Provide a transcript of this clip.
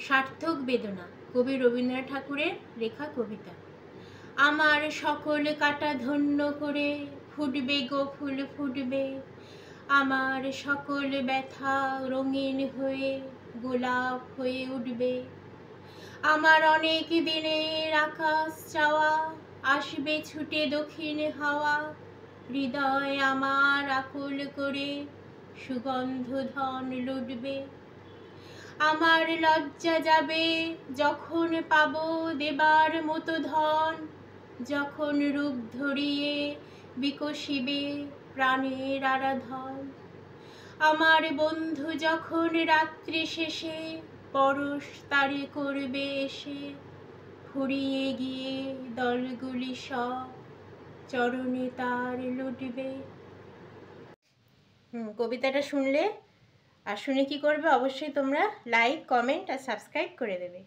সার্থক বেদনা, কবি রবীন্দ্রনাথ ঠাকুরের লেখা কবিতা। আমার সকল কাটা ধন্য করে ফুটবে গো ফুল ফুটবে, আমার সকল ব্যথা রঙিন হয়ে গোলাপ হয়ে উঠবে। আমার অনেক দিনের আকাশ চাওয়া, আসবে ছুটে দক্ষিণ হাওয়া, হৃদয় আমার আকুল করে সুগন্ধ ধন লুটবে। আমার লজ্জা যাবে যখন পাবো দেবার মতো ধন, যখন রূপ ধরিয়ে বিকশিবে প্রাণের আরাধন। আমার বন্ধু যখন রাত্রি শেষে পরশ তারে করবে এসে, ফুরিয়ে গিয়ে দলগুলি সব চরণে তার লুটবে। কবিতাটা শুনলে আর শুনে কি করবে, অবশ্যই তোমরা লাইক, কমেন্ট আর সাবস্ক্রাইব করে দেবে।